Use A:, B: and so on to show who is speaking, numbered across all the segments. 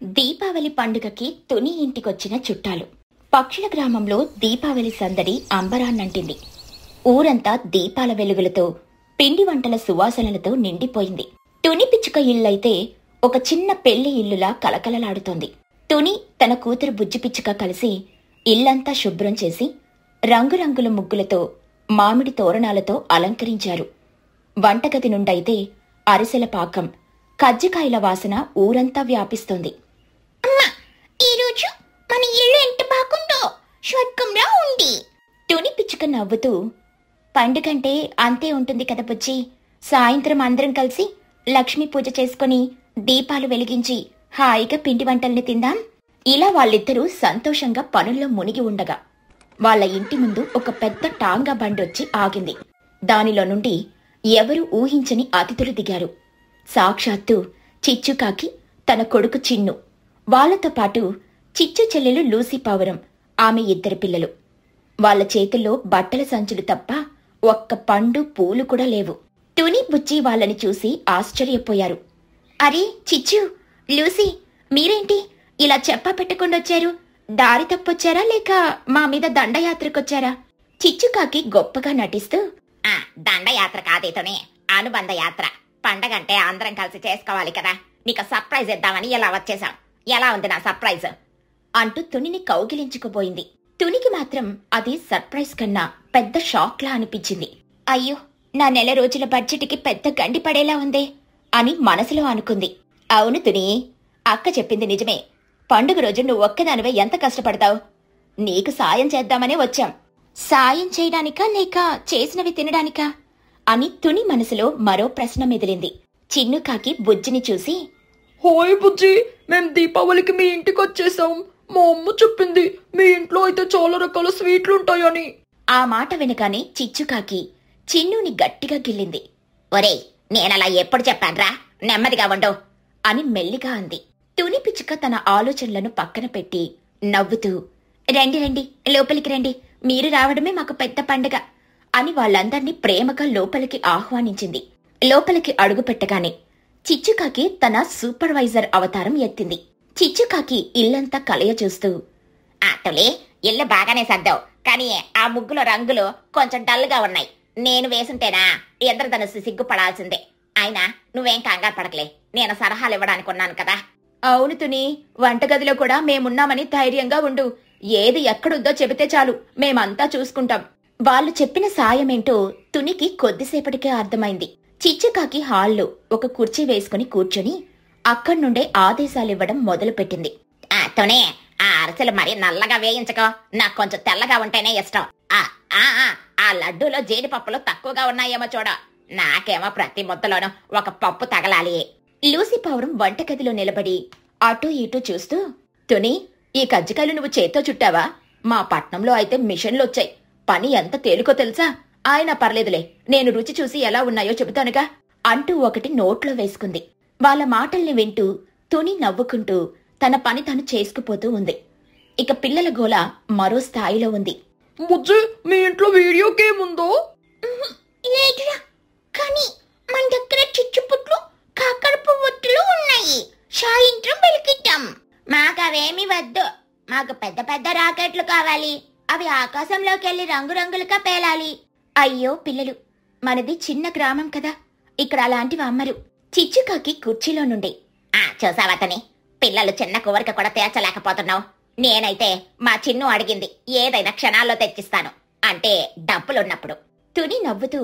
A: దీపావళి పండుగకి తుని ఇంటికొచ్చిన చుట్టాలు. పక్షుల గ్రామంలో దీపావళి సందడి అంబరాన్నంటింది. ఊరంతా దీపాల వెలుగులతో, పిండి వంటల సువాసనలతో నిండిపోయింది. తుని పిచ్చుక ఇల్లైతే ఒక చిన్న పెళ్లి ఇల్లులా కలకలలాడుతోంది. తుని తన కూతురు బుజ్జి పిచ్చుక కలిసి ఇల్లంతా శుభ్రం చేసి రంగురంగుల ముగ్గులతో, మామిడి తోరణాలతో అలంకరించారు. వంటగది నుండైతే అరిసెల పాకం, కజ్జికాయల వాసన ఊరంతా వ్యాపిస్తోంది. ఈరోజు మన ఇల్లు ఎంత బాగుందో, స్వర్గంలా ఉంది. తుని పిచ్చుక నవ్వుతూ, పండుగంటే అంతే ఉంటుంది కదా బుజ్జి. సాయంత్రం అందరం కలిసి లక్ష్మీ పూజ చేసుకుని దీపాలు వెలిగించి హాయిగా పిండి వంటల్ని తిందాం. ఇలా వాళ్ళిద్దరూ సంతోషంగా పనుల్లో మునిగి ఉండగా వాళ్ల ఇంటి ముందు ఒక పెద్ద టాంగా బండొచ్చి ఆగింది. దానిలో నుండి ఎవరూ ఊహించని అతిథులు దిగారు. సాక్షాత్తు చిచ్చుకాకి, తన కొడుకు చిన్ను, వాళ్లతో పాటు చిచ్చు చెల్లెలు లూసీ పావురం, ఆమె 2 పిల్లలు. వాళ్ల చేతుల్లో బట్టల సంచులు తప్ప ఒక్క పండు, పూలు కూడా లేవు. తుని, బుజ్జి వాళ్ళని చూసి ఆశ్చర్యపోయారు. అరే చిచ్చు, లూసీ, మీరేంటి ఇలా చెప్పా పెట్టకుండొచ్చారు? దారి తప్పొచ్చారా లేక మా మీద దండయాత్రకొచ్చారా? చిచ్చుకాకి గొప్పగా నటిస్తూ,
B: దండయాత్ర కాదేతోనే, అనుబంధ యాత్ర. పండగంటే అందరం కలిసి చేసుకోవాలి కదా, నీకు సర్ప్రైజ్ ఇద్దామని ఇలా వచ్చేసాం. ఎలా ఉంది నా సర్ప్రైజ్
A: అంటూ తునిని కౌగిలించుకుపోయింది. తునికి మాత్రం అది సర్ప్రైజ్ కన్నా పెద్ద షాక్లా అనిపించింది. అయ్యో, నా నెల రోజుల బడ్జెట్కి పెద్ద గండి పడేలా ఉందే అని మనసులో అనుకుంది. అవును తుని, అక్క చెప్పింది నిజమే. పండుగ రోజు నువ్వు ఒక్కదానివే ఎంత కష్టపడతావు? నీకు సాయం చేద్దామనే వచ్చాం. సాయం చేయడానికా లేక చేసినవి తినడానికా అని తుని మనసులో మరో ప్రశ్న మెదిలింది. చిన్నుకాకి బుజ్జిని చూసి,
C: హాయ్ బుజ్జి, మేం దీపావళికి మీ ఇంటికి వచ్చేసాం. మా అమ్మ చెప్పింది మీ ఇంట్లో అయితే చాలా రకాల స్వీట్లుంటాయని.
A: ఆ మాట వినగానే చిచ్చుకాకి చిన్నుని గట్టిగా గిల్లింది.
B: ఒరేయ్, నేనలా ఎప్పుడు చెప్పాన్రా, నెమ్మదిగా ఉండు
A: అని మెల్లిగా అంది. తుని పిచ్చుక తన ఆలోచనలను పక్కన పెట్టి నవ్వుతూ, రండి రండి, లోపలికి రండి, మీరు రావడమే మాకు పెద్ద పండుగ అని వాళ్ళందర్నీ ప్రేమగా లోపలికి ఆహ్వానించింది. లోపలికి అడుగు పెట్టగానే చిచ్చుకాకి తన సూపర్వైజర్ అవతారం ఎత్తింది. చిచ్చుకాకి ఇల్లంతా కలయ చూస్తూ,
B: తులి, ఇల్లు బాగానే సర్దావు, కానీ ఆ ముగ్గులో రంగులు కొంచెం డల్గా ఉన్నాయి. నేను వేసుంటేనా ఇంద్రధనుస్సు సిగ్గుపడాల్సిందే. అయినా నువ్వేం కంగారు పడకలే, నేను సలహాలు ఇవ్వడానికి ఉన్నాను కదా.
A: అవును తుని, వంటగదిలో కూడా మేమున్నామని ధైర్యంగా ఉండు. ఏది ఎక్కడుందో చెబితే చాలు, మేమంతా చూసుకుంటాం. వాళ్ళు చెప్పిన సాయమేంటో తునికి కొద్దిసేపటికే అర్థమైంది. చిచ్చుకాకి హాల్లో ఒక కుర్చీ వేసుకుని కూర్చొని అక్కడ్నుండే ఆదేశాలివ్వడం మొదలుపెట్టింది.
B: తుని, ఆ అరిసెలు మరీ నల్లగా వేయించకో, నాకు కొంచెం తెల్లగా ఉంటేనే ఇష్టం. ఆ లడ్డూలో జీడిపప్పులు తక్కువగా ఉన్నాయేమో చూడ. నాకేమో ప్రతి ముద్దలోనూ ఒక పప్పు తగలాలి.
A: లూసీ పావురం వంటగదిలో నిలబడి అటూ ఇటూ చూస్తూ, తుని, ఈ కజ్జికాయలు నువ్వు చేత్తో చుట్టావా? మా పట్నంలో అయితే మిషన్లొచ్చాయి. పని ఎంత తేలికో తెలుసా? ఆయన పర్లేదులే, నేను రుచి చూసి ఎలా ఉన్నాయో చెబుతానుగా అంటూ ఒకటి నోట్లో వేసుకుంది. వాళ్ళ మాటల్ని వింటూ తుని నవ్వుకుంటూ తన పని తను చేసుకుపోతూ ఉంది. ఇక పిల్లల గోల మరో స్థాయిలో ఉంది.
C: బుజ్జి, మీ ఇంట్లో వీడియో గేమ్ ఉందో?
B: లేదురా, కానీ మన దగ్గర చిచ్చుపుట్లు, కాకరపు ఒత్తులు ఉన్నాయి. సాయంత్రం వెలికిద్దాం. మాకవేమి వద్దు, మాకు పెద్ద పెద్ద రాకెట్లు కావాలి. అవి ఆకాశంలోకి వెళ్లి రంగురంగులుగా పేలాలి.
A: అయ్యో పిల్లలు, మనది చిన్న గ్రామం కదా, ఇక్కడ అలాంటివి అమ్మరు. చిచ్చుకాకి కుర్చీలో నుండి,
B: చూసావతని, పిల్లలు చిన్న కోరిక కూడా తీర్చలేకపోతున్నావు. నేనైతే మా చిన్ను అడిగింది ఏదైనా క్షణాల్లో తెచ్చిస్తాను, అంటే డబ్బులున్నప్పుడు.
A: తుని నవ్వుతూ,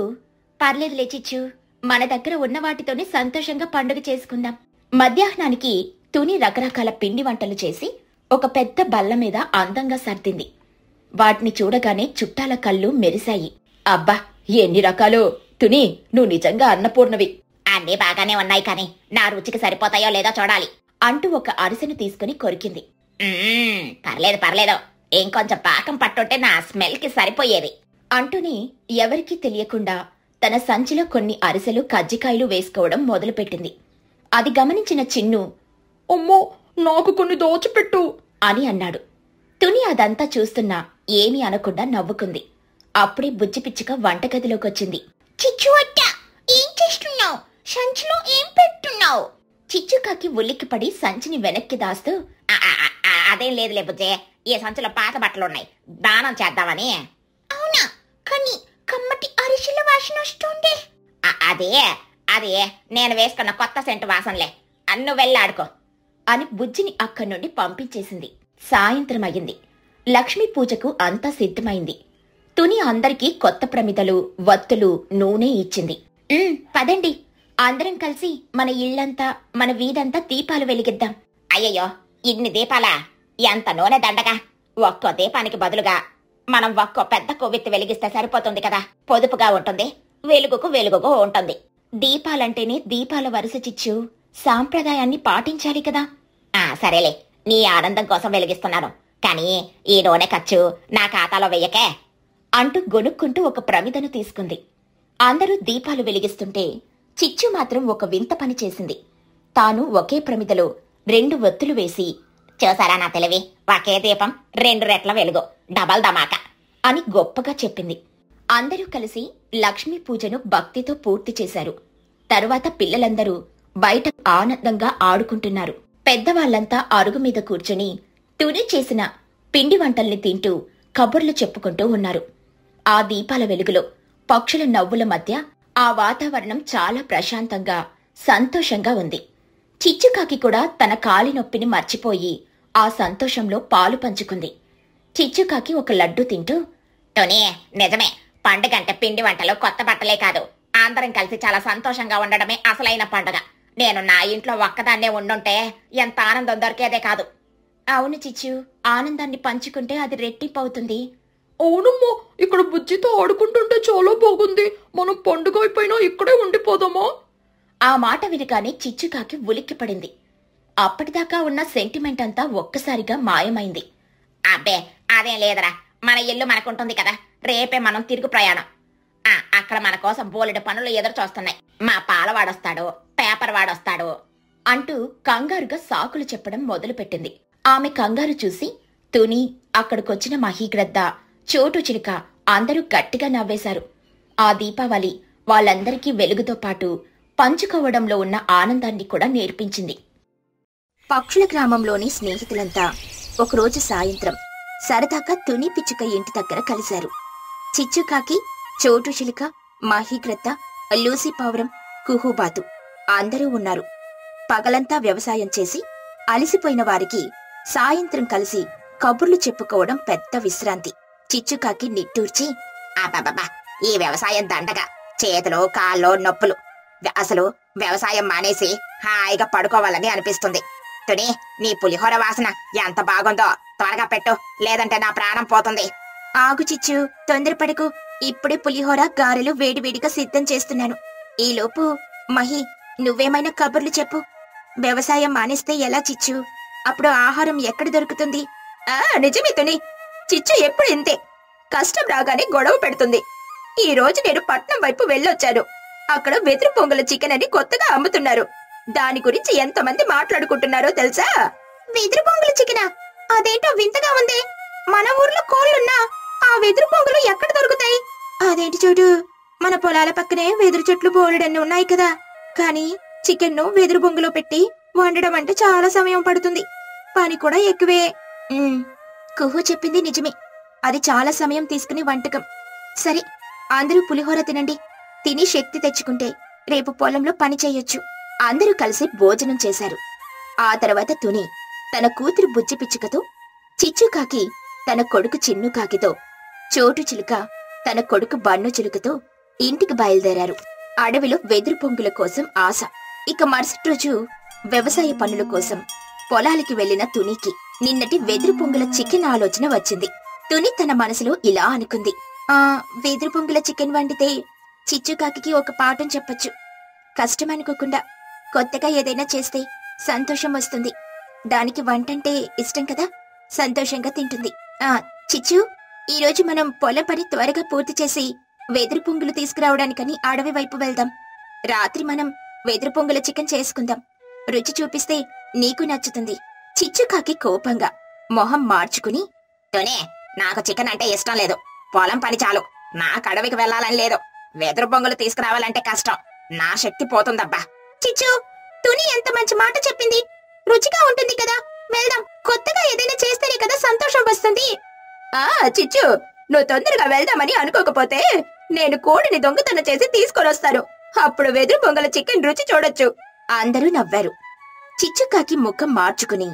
A: పర్లేదులే చిచ్చు, మన దగ్గర ఉన్న వాటితోనే సంతోషంగా పండుగ చేసుకుందాం. మధ్యాహ్నానికి తుని రకరకాల పిండి వంటలు చేసి ఒక పెద్ద బల్ల మీద అందంగా సర్దింది. వాటిని చూడగానే చుట్టాల కళ్ళు మెరిశాయి. అబ్బా, ఎన్ని రకాలో! తుని, నువ్వు నిజంగా అన్నపూర్ణవి.
B: అన్నీ బాగానే ఉన్నాయి, కానీ నా రుచికి సరిపోతాయో లేదో చూడాలి
A: అంటూ ఒక అరిసెను తీసుకుని కొరికింది.
B: పర్లేదు పర్లేదు, ఇంకొంచెం పాకం పట్టుంటే నా స్మెల్ కి సరిపోయేది
A: అంటూనే ఎవరికీ తెలియకుండా తన సంచిలో కొన్ని అరిసెలు, కజ్జికాయలు వేసుకోవడం మొదలుపెట్టింది. అది గమనించిన చిన్ను,
C: అమ్మో, నాకు కొన్ని దోచిపెట్టు
A: అని అన్నాడు. తుని అదంతా చూస్తున్నా ఏమీ అనకుండా నవ్వుకుంది. అప్పుడే బుజ్జిపిచ్చుక వంటగదిలోకొచ్చింది.
B: చిచ్చు అత్త, ఏం చేస్తున్నావు? సంచిలో ఏం పెట్టు?
A: చిచ్చుకాకి ఉలిక్కిపడి సంచిని వెనక్కి దాస్తూ
B: అదేం లేదులే బుజ్జే, ఈ సంచిలో పాత బట్టలున్నాయి, దానం చేద్దామని.
A: అవునా? కానీ కమ్మటి అరిసెల వాసన వస్తుంది.
B: అదే అదే నేను వేసుకున్న కొత్త సెంటు వాసనలే, అన్ను వెళ్ళాడుకో
A: అని బుజ్జిని అక్కడి నుండి పంపించేసింది. సాయంత్రం అయ్యింది. లక్ష్మీ పూజకు అంతా సిద్ధమైంది. తుని అందరికీ కొత్త ప్రమిదలు, వత్తులు, నూనె ఇచ్చింది. పదండి, అందరం కలిసి మన ఇళ్లంతా, మన వీధంతా దీపాలు వెలిగిద్దాం.
B: అయ్యయ్యో, ఇన్ని దీపాలా? ఎంత నూనె దండగా! ఒక్కో దీపానికి బదులుగా మనం ఒక్కో పెద్ద కొవ్వెత్తి వెలిగిస్తే సరిపోతుంది కదా. పొదుపుగా ఉంటుంది, వెలుగుకు వెలుగుకు ఉంటుంది.
A: దీపాలంటేనే దీపాల వరుస చిచ్చు, సాంప్రదాయాన్ని పాటించాలి కదా.
B: సరేలే, నీ ఆనందం కోసం వెలిగిస్తున్నాను, కానీ ఈ నూనె ఖర్చు నా ఖాతాలో వెయ్యకే
A: అంటూ గొనుక్కుంటూ ఒక ప్రమిదను తీసుకుంది. అందరూ దీపాలు వెలిగిస్తుంటే చిచ్చు మాత్రం ఒక వింత పని చేసింది. తాను ఒకే ప్రమిదలో 2 వత్తులు వేసి,
B: చూసారా నా తెలివి, ఒకే దీపం 2 రెట్ల వెలుగు, డబల్ ధమాకా
A: అని గొప్పగా చెప్పింది. అందరూ కలిసి లక్ష్మీ పూజను భక్తితో పూర్తి చేశారు. తరువాత పిల్లలందరూ బయట ఆనందంగా ఆడుకుంటున్నారు. పెద్దవాళ్లంతా అరుగు మీద కూర్చుని తుని చేసిన పిండి వంటల్ని తింటూ కబుర్లు చెప్పుకుంటూ ఉన్నారు. ఆ దీపాల వెలుగులో, పక్షుల నవ్వుల మధ్య ఆ వాతావరణం చాలా ప్రశాంతంగా, సంతోషంగా ఉంది. చిచ్చుకాకి కూడా తన కాలి నొప్పిని మర్చిపోయి ఆ సంతోషంలో పాలు పంచుకుంది. చిచ్చుకాకి ఒక లడ్డు తింటూ,
B: టోనీ, నిజమే, పండుగంటే పిండి వంటలు, కొత్త బట్టలే కాదు, అందరం కలిసి చాలా సంతోషంగా ఉండడమే అసలైన పండుగ. నేను నా ఇంట్లో ఒక్కదాన్నే ఉండుంటే ఎంత ఆనందం దొరికేదే కాదు.
A: అవును చిచ్చు, ఆనందాన్ని పంచుకుంటే అది రెట్టింపవుతుంది.
C: అవునమ్మా, ఇక్కడ బుజ్జితో ఆడుకుంటుంటే చాలా బాగుంది. మనం పండుగ అయిపోయినా ఇక్కడే ఉండిపోదామా?
A: ఆ మాట వినగానే చిచ్చుకాకి ఉలిక్కిపడింది. అప్పటిదాకా ఉన్న సెంటిమెంట్ అంతా ఒక్కసారిగా మాయమైంది.
B: అబ్బే, అదేం లేదరా, మన ఇల్లు మనకుంటుంది కదా, రేపే మనం తిరుగు ప్రయాణం. అక్కడ మన కోసం బోలెడు పనులు ఎదురు చూస్తున్నాయి. మా పాలవాడొస్తాడు, పేపర్ వాడొస్తాడు
A: అంటూ కంగారుగా సాకులు చెప్పడం మొదలుపెట్టింది. ఆమె కంగారు చూసి తుని, అక్కడికొచ్చిన మహీగ్రద్ద, చోటు చిలుక అందరూ గట్టిగా నవ్వేశారు. ఆ దీపావళి వాళ్ళందరికీ వెలుగుతో పాటు పంచుకోవడంలో ఉన్న ఆనందాన్ని కూడా నేర్పించింది. పక్షుల గ్రామంలోని స్నేహితులంతా ఒకరోజు సాయంత్రం సరదాగా తుని పిచ్చుక ఇంటి దగ్గర కలిశారు. చిచ్చుకాకి, చోటు చిలుక, మహీగ్రద్ద, లూసీ పావురం, కుహుబాతు అందరూ ఉన్నారు. పగలంతా వ్యవసాయం చేసి అలసిపోయిన వారికి సాయంత్రం కలిసి కబుర్లు చెప్పుకోవడం పెద్ద విశ్రాంతి. చిచ్చుకాకి నిట్టూర్చి,
B: అబ్బబ్బబ్బా, ఈ వ్యవసాయం దండగా, చేతులు కాళ్ళు నొప్పులు, అసలు వ్యవసాయం మానేసి హాయిగా పడుకోవాలని అనిపిస్తుంది. తుని, నీ పులిహోర వాసన ఎంత బాగుందో, త్వరగా పెట్టు, లేదంటే నా ప్రాణం పోతుంది.
A: ఆగు చిచ్చు, తొందరపడకు, ఇప్పుడే పులిహోర, గారెలు వేడివేడిగా సిద్ధం చేస్తున్నాను. ఈలోపు మహి, నువ్వేమైనా కబుర్లు చెప్పు. వ్యవసాయం మానేస్తే ఎలా చిచ్చు? అప్పుడు ఆహారం ఎక్కడ దొరుకుతుంది?
B: నిజమే తుని, చిచ్చు ఎప్పుడు ఇంతే, కష్టం రాగానే గొడవ పెడుతుంది. ఈ రోజు నేను పట్నం వైపు వెళ్ళొచ్చాను. అక్కడ వెదురు పొంగల చికెన్ అని కొత్తగా అమ్ముతున్నారు. దాని గురించి ఎంతమంది మాట్లాడుకుంటున్నారో తెలుసా?
A: వెదురు పొంగల చికెనా? అదేంటో వింతగా ఉంది. మన ఊర్లో కోళ్లున్నా ఆ వెదురు పొంగలు ఎక్కడ దొరుకుతాయి? అదేంటి చూడు, మన పొలాల పక్కనే వెదురు చెట్లు బోలెడన్ని ఉన్నాయి కదా. కానీ చికెన్ ను వెదురు బొంగులో పెట్టి వండడం అంటే చాలా సమయం పడుతుంది, పని కూడా ఎక్కువే. కుహు చెప్పింది నిజమే, అది చాలా సమయం తీసుకునే వంటకం. సరే, అందరూ పులిహోర తినండి. తిని శక్తి తెచ్చుకుంటే రేపు పొలంలో పని చెయ్యొచ్చు. అందరూ కలిసి భోజనం చేశారు. ఆ తర్వాత తుని తన కూతురు బుజ్జి పిచ్చుకతో, చిచ్చుకాకి తన కొడుకు చిన్ను కాకితో, చోటు చిలుక తన కొడుకు బన్ను చిలుకతో ఇంటికి బయలుదేరారు. అడవిలో వెదురు పొంగుల కోసం ఆశ. ఇక మరుసటి రోజు వ్యవసాయ పనుల కోసం పొలాలకి వెళ్లిన తునికి నిన్నటి వెదురు పొంగుల చికెన్ ఆలోచన వచ్చింది. తుని తన మనసులో ఇలా అనుకుంది, వెదురు పొంగుల చికెన్ వండితే చిచ్చుకాకి ఒక పాఠం చెప్పొచ్చు. కష్టం అనుకోకుండా కొత్తగా ఏదైనా చేస్తే సంతోషం వస్తుంది. దానికి వంటంటే ఇష్టం కదా, సంతోషంగా తింటుంది. చిచ్చు, ఈరోజు మనం పొలం పని త్వరగా పూర్తి చేసి వెదురు పొంగులు తీసుకురావడానికని అడవి వైపు వెళ్దాం. రాత్రి మనం వెదురు పొంగుల చికెన్ చేసుకుందాం. రుచి చూపిస్తే నీకు నచ్చుతుంది. చిచ్చుకాకి కోపంగా మొహం మార్చుకుని,
B: తుని, నాకు చికెన్ అంటే ఇష్టం లేదు. పొలం పని చాలు, నాకు అడవికి వెళ్లాలని లేదు. వెదురు బొంగులు తీసుకురావాలంటే కష్టం, నా శక్తి పోతుందబ్బా.
A: చిచ్చు, తుని
B: తుని ఎంత మంచి మాట చెప్పింది. రుచిగా ఉంటుంది కదా, వెళ్దాం. కొత్తగా ఏదైనా చేస్తేనే కదా సంతోషం వస్తుంది. చిచ్చు, నువ్వు తొందరగా వెళ్దామని అనుకోకపోతే నేను కోడిని దొంగతనం చేసి తీసుకొని వస్తాను. అప్పుడు వెదురు పొంగల చికెన్ రుచి చూడొచ్చు. అందరూ నవ్వారు. చిచ్చుకాకి ముఖం మార్చుకుని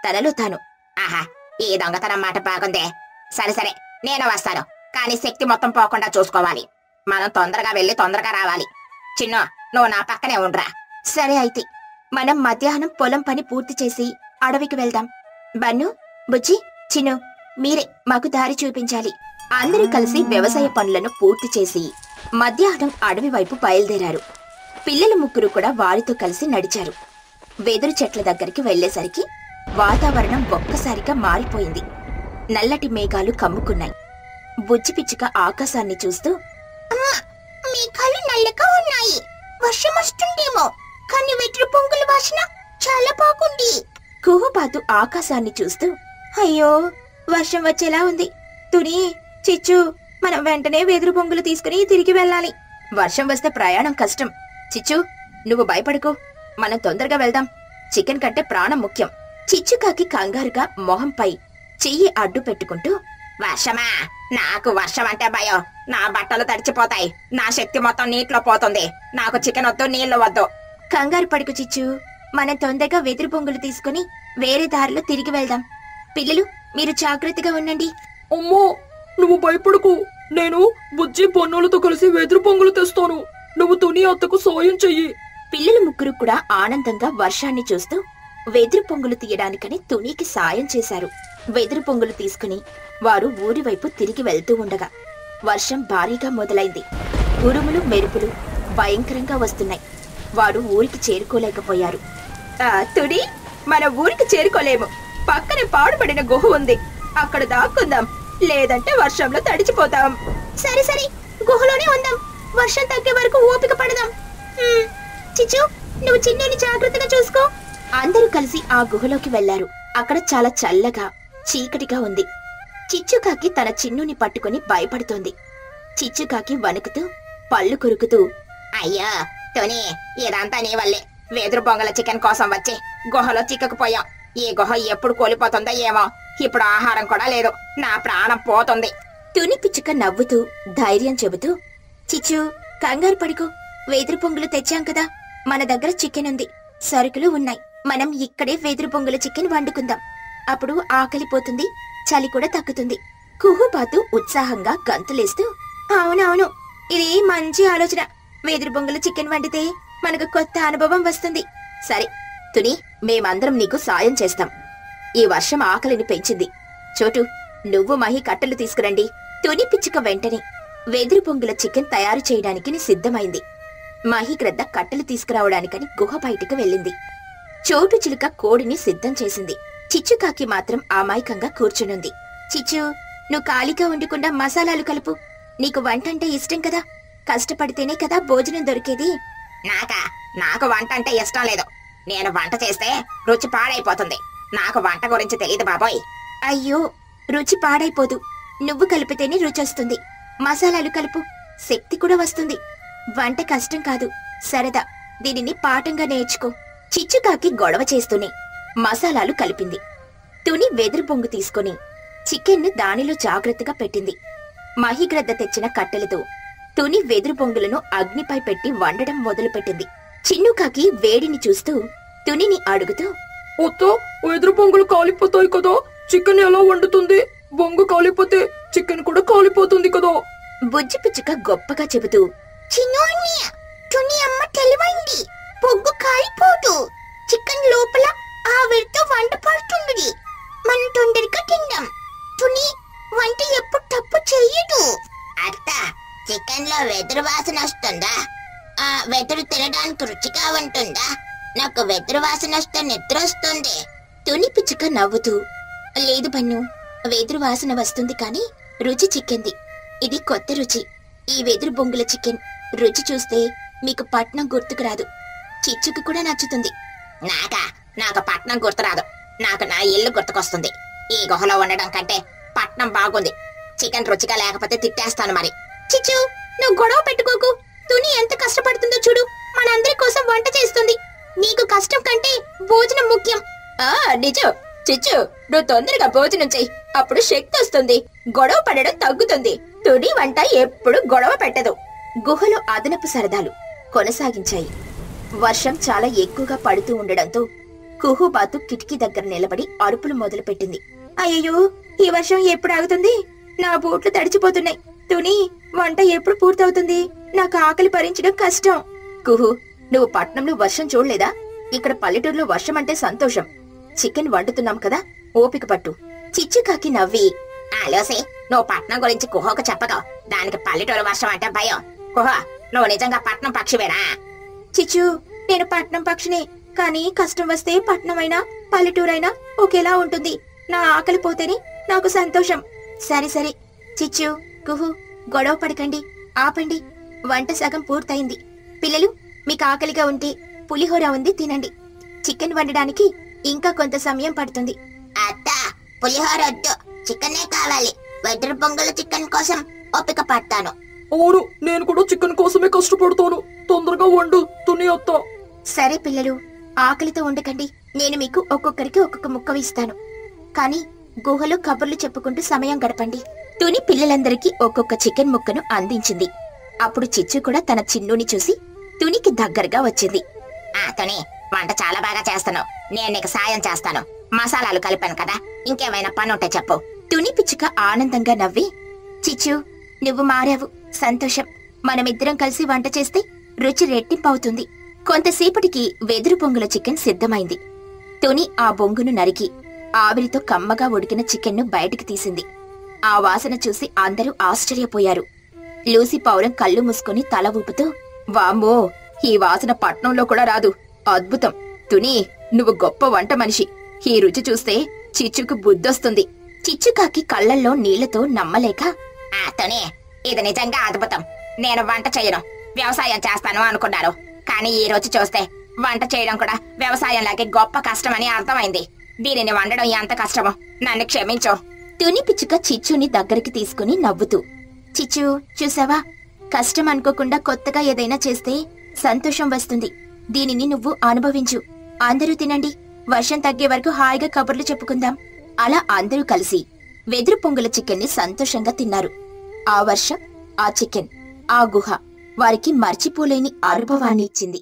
B: తనలో తాను, ఆహా, ఈ దొంగతనం మాట బాగుందే. సరే సరే, నేను వస్తాను. కానీ శక్తి మొత్తం పోకుండా చూసుకోవాలి. మనం తొందరగా వెళ్లి తొందరగా రావాలి. చిన్ను, నువ్వు నా పక్కనే ఉండ్రా. సరే అయితే మనం మధ్యాహ్నం పొలం పని పూర్తి చేసి అడవికి వెళ్దాం. బన్ను, బుజ్జి, చిన్ను, మీరే మాకు దారి చూపించాలి. అందరూ కలిసి వ్యవసాయ పనులను పూర్తి చేసి మధ్యాహ్నం అడవి వైపు బయలుదేరారు. పిల్లల ముగ్గురు కూడా వారితో కలిసి నడిచారు. వెదురు చెట్ల దగ్గరికి వెళ్లేసరికి వాతావరణం ఒక్కసారిగా మారిపోయింది. నల్లటి మేఘాలు కమ్ముకున్నాయి. బుజ్జి పిచ్చుక ఆకాశాన్ని చూస్తూ, మేఘాలు నల్లగా ఉన్నాయి, వర్షం వస్తుందేమో, కానీ వెదురు పొంగుల వాసన చాలా బాగుంది. కుహుబాతు ఆకాశాన్ని చూస్తూ, అయ్యో, వర్షం వచ్చేలా ఉంది. తుని, చిచ్చు, మనం వెంటనే వెదురు పొంగులు తీసుకుని తిరిగి వెళ్ళాలి. వర్షం వస్తే ప్రయాణం కష్టం. చిచ్చు, నువ్వు భయపడుకో, మనం తొందరగా వెళ్దాం. చికెన్ కంటే ప్రాణం ముఖ్యం. చిచ్చుకాకి కంగారుగా మొహంపై చెయ్యి అడ్డు పెట్టుకుంటూ, వర్షమా, నాకు వర్షం అంటే భయం. నా బట్టలు తడిచిపోతాయి. నా శక్తి మొత్తం నీటిలో పోతుంది. నాకు చికెన్ వద్దు, నీళ్లు వద్దు. కంగారు పడుకు చిచ్చు, మనం తొందరగా వెదురు పొంగులు తీసుకుని వేరే దారిలో తిరిగి వెళ్దాం. పిల్లలు, మీరు జాగ్రత్తగా ఉండండి.
C: అమ్మో, నువ్వు భయపడకు. నేను బుజ్జి పొన్నులతో కలిసి వెదురు పొంగులు తెస్తాను. నువ్వు తుని అత్తకు సాయం చెయ్యి.
A: పిల్లలు ముగ్గురు కూడా ఆనందంగా వర్షాన్ని చూస్తూ వెదురు పొంగులు తీయడానికని తునికి సాయం చేశారు. వెదురు పొంగులు తీసుకుని వారు ఊరి వైపు తిరిగి వెళ్తూ ఉండగా వర్షం భారీగా మొదలైంది. ఉరుములు మెరుపులు భయంకరంగా వస్తున్నాయి. వారు ఊరికి చేరుకోలేకపోయారు.
B: తుని, మన ఊరికి చేరుకోలేము. పక్కనే పాడుపడిన గుహ ఉంది, అక్కడ దాక్కుందాం. లేదంటే వర్షంలో తడిచిపోతాం. సరే సరే, గుహలోనే ఉందాం. వర్షం తగ్గే వరకు ఓపిక పడదాం. చిచ్చు, నువ్వు చిన్నుని జాగ్రత్తగా చూసుకో.
A: అందరూ కలిసి ఆ గుహలోకి వెళ్లారు. అక్కడ చాలా చల్లగా చీకటిగా ఉంది. చిచ్చుకాకి తన చిన్నుని పట్టుకుని భయపడుతోంది. చిచ్చుకాకి వణుకుతూ పళ్ళు కొరుకుతూ,
B: అయ్యో తుని, ఇదంతా నీ వల్లే. వెదురు పొంగల చికెన్ కోసం వచ్చి గుహలో చిక్కకుపోయాం. ఈ గుహ ఎప్పుడు కోల్పోతుందో ఏమో. ఇప్పుడు ఆహారం కూడా లేదు. నా ప్రాణం పోతుంది.
A: తుని పిచ్చుక నవ్వుతూ ధైర్యం చెబుతూ, చిచ్చు, కంగారు పడుకో. వెదురు పొంగులు తెచ్చాం కదా, మన దగ్గర చికెన్ ఉంది, సరుకులు ఉన్నాయి. మనం ఇక్కడే వెదురు పొంగుల చికెన్ వండుకుందాం. అప్పుడు ఆకలిపోతుంది, చలి కూడా తగ్గుతుంది. కుహుబాతు ఉత్సాహంగా గంతులేస్తూ, అవునవును, ఇది మంచి ఆలోచన. వెదురు పొంగుల చికెన్ వండితే మనకు కొత్త అనుభవం వస్తుంది. సరే తుని, మేమందరం నీకు సాయం చేస్తాం. ఈ వర్షం ఆకలిని పెంచింది. చోటు, నువ్వు మహి కట్టెలు తీసుకురండి. తుని పిచ్చుక వెంటనే వెదురు పొంగుల చికెన్ తయారు చేయడానికి సిద్ధమైంది. మహిగ్రద్ద కట్టెలు తీసుకురావడానికని గుహ బయటికి వెళ్ళింది. చోటు చిలుక కోడిని సిద్ధం చేసింది. చిచ్చుకాకి మాత్రం అమాయకంగా కూర్చునుంది. చిచ్చు, నువ్వు ఖాళీగా ఉండకుండా మసాలాలు కలుపు. నీకు వంటంటే ఇష్టం కదా, కష్టపడితేనే కదా భోజనం దొరికేది.
B: నాకు వంట అంటే ఇష్టం లేదు. నేను వంట చేస్తే రుచి పాడైపోతుంది. నాకు వంట గురించి తెలియదు బాబోయ్.
A: అయ్యో, రుచి పాడైపోదు. నువ్వు కలిపితేనే రుచి వస్తుంది. మసాలాలు కలుపు, శక్తి కూడా వస్తుంది. వంట కష్టం కాదు, సరదా. దీనిని పాఠంగా నేర్చుకో. చిచ్చుకాకి గొడవ చేస్తూనే మసాలాలు కలిపింది. తుని వెదురు పొంగు తీసుకుని చికెన్ను దానిలో జాగ్రత్తగా పెట్టింది. మహిగ్రద్ద తెచ్చిన కట్టెలతో తుని వెదురు పొంగులను అగ్నిపై పెట్టి వండడం మొదలుపెట్టింది. చిన్నుకాకి వేడిని చూస్తూ తునిని అడుగుతూ,
C: ఒత్తో, వెదురు పొంగులు కాలిపోతాయి కదా, చికెన్ ఎలా వండుతుంది? బొంగు కాలిపోతే చికెన్ కూడా కాలిపోతుంది కదా.
A: బుజ్జి పిచ్చుక గొప్పగా చెబుతూ,
B: చిన్ను అన్నయ్య, తుని అమ్మ తెలివైంది. పొగ్గు కాలిపోదు. చికెన్ లోపల ఆవిరితో వంట పడుతుంది. మనం తొందరగా తిందాం. తుని, వంట ఎప్పుడు తప్పు చెయ్యదు. అత్త, చికెన్ లో వెదురు వాసన వస్తుందా? వెదురు తినడానికి రుచిగా ఉంటుందా? నాకు వెదురు వాసన వస్తే నిద్ర వస్తుంది.
A: తుని పిచ్చుక నవ్వుతూ, లేదు బన్ను, వెదురు వాసన వస్తుంది కానీ రుచి చిక్కింది. ఇది కొత్త రుచి. ఈ వెదురు బొంగుల చికెన్ రుచి చూస్తే మీకు పట్నం గుర్తుకు రాదు. చిచ్చుకు కూడా నచ్చుతుంది.
B: నాకు పట్నం గుర్తురాదు. నాకు నా ఇల్లు గుర్తుకొస్తుంది. ఈ గుహలో ఉండడం కంటే పట్నం బాగుంది. చికెన్ రుచిగా లేకపోతే తిట్టేస్తాను మరి. చిచ్చు, నువ్వు గొడవ పెట్టుకోకు. తుని ఎంత కష్టపడుతుందో చూడు. మనందరి కోసం వంట చేస్తుంది. నీకు కష్టం భోజనం ముఖ్యం. నిజం చిచ్చు, నువ్వు తొందరగా భోజనం చెయ్యి, అప్పుడు శక్తి వస్తుంది, గొడవ పడడం తగ్గుతుంది. తుని వంట ఎప్పుడు గొడవ పెట్టదు. గుహలో అదనపు సరదాలు కొనసాగించాయి. వర్షం చాలా ఎక్కువగా పడుతూ ఉండడంతో కుహుబాతు కిటికీ దగ్గర నిలబడి అరుపులు మొదలుపెట్టింది. అయ్యో, ఈ వర్షం ఎప్పుడు ఆగుతుంది? నా బూట్లు తడిచిపోతున్నాయి. తుని, వంట ఎప్పుడు పూర్తవుతుంది? నాకు ఆకలి భరించడం కష్టం. కుహు, నువ్వు పట్నంలో వర్షం చూడలేదా? ఇక్కడ పల్లెటూరులో వర్షం అంటే సంతోషం. చికెన్ వండుతున్నాం కదా, ఓపిక పట్టు. చిచ్చుకాకి నవ్వి, ఆలోసి, నువ్వు పట్నం గురించి కుహోకు చెప్పగా దానికి పల్లెటూరు వర్షం అంటే భయం. కుహ, నువ్వు నిజంగా పట్నం పక్షివేనా? చిచ్చు, నేను పట్నం పక్షినే, కానీ కష్టం వస్తే పట్నమైనా పల్లెటూరైనా ఒకేలా ఉంటుంది. నా ఆకలి పోతేనే నాకు సంతోషం. సరే సరే చిచ్చు, కుహు, గొడవ పడకండి, ఆపండి. వంట సగం పూర్తయింది. పిల్లలు, మీకు ఆకలిగా ఉంటే పులిహోర ఉంది, తినండి. చికెన్ వండడానికి ఇంకా కొంత సమయం పడుతుంది. అత్త, పులిహోర వద్దు, చికెనే కావాలి. వెదురు పొంగల్ చికెన్ కోసం ఓపిక పడతాను.
C: అవును, నేను కూడా చికెన్ కోసమే కష్టపడతాను. తొందరగా వండు తుని అత్త.
B: సరే పిల్లలు, ఆకలితో ఉండకండి. నేను మీకు ఒక్కొక్కరికి ఒక్కొక్క ముక్క ఇస్తాను. కానీ గుహలో కబుర్లు చెప్పుకుంటూ సమయం గడపండి. తుని పిల్లలందరికీ ఒక్కొక్క చికెన్ ముక్కను అందించింది. అప్పుడు చిచ్చు కూడా తన చిన్నుని చూసి తునికి దగ్గరగా వచ్చింది. తుని, వంట చాలా బాగా చేస్తాను. నేను నీకు సాయం చేస్తాను. మసాలాలు కలిపాను కదా, ఇంకేమైనా పని ఉంటే చెప్పు. తుని పిచ్చుక ఆనందంగా నవ్వి, చిచ్చు, నువ్వు మారావు, సంతోషం. మనమిద్దరం కలిసి వంట చేస్తే రుచి రెట్టింపవుతుంది. కొంతసేపటికి వెదురు పొంగుల చికెన్ సిద్ధమైంది. తుని ఆ బొంగును నరికి ఆవిరితో కమ్మగా ఉడికిన చికెన్ను బయటికి తీసింది. ఆ వాసన చూసి అందరూ ఆశ్చర్యపోయారు. లూసీ పౌరం కళ్ళు మూసుకుని తల ఊపుతూ, వామ్మో, ఈ వాసన పట్నంలో కూడా రాదు. అద్భుతం. తుని, నువ్వు గొప్ప వంట మనిషి. ఈ రుచి చూస్తే చిచ్చుకు బుద్ధొస్తుంది. చిచ్చుకాకి కళ్లల్లో నీళ్లతో నమ్మలేక, తుని, ఇది నిజంగా అద్భుతం. నేను వంట చేయను, వ్యవసాయం చేస్తాను అనుకున్నాను. కానీ ఈ రుచి చూస్తే వంట చేయడం కూడా వ్యవసాయంలాగే గొప్ప కష్టమని అర్థమైంది. దీనిని వండడం ఎంత కష్టమో, నన్ను క్షమించు. తుని పిచ్చుక చిచ్చుని దగ్గరికి తీసుకుని నవ్వుతూ, చిచ్చు, చూసావా, కష్టం అనుకోకుండా కొత్తగా ఏదైనా చేస్తే సంతోషం వస్తుంది. దీనిని నువ్వు అనుభవించు. అందరూ తినండి. వర్షం తగ్గే వరకు హాయిగా కబుర్లు చెప్పుకుందాం. అలా అందరూ కలిసి వెదురు పొంగుల చికెన్ని సంతోషంగా తిన్నారు. ఆ వర్షం, ఆ చికెన్, ఆ గుహ వారికి మర్చిపోలేని అనుభవాన్ని ఇచ్చింది.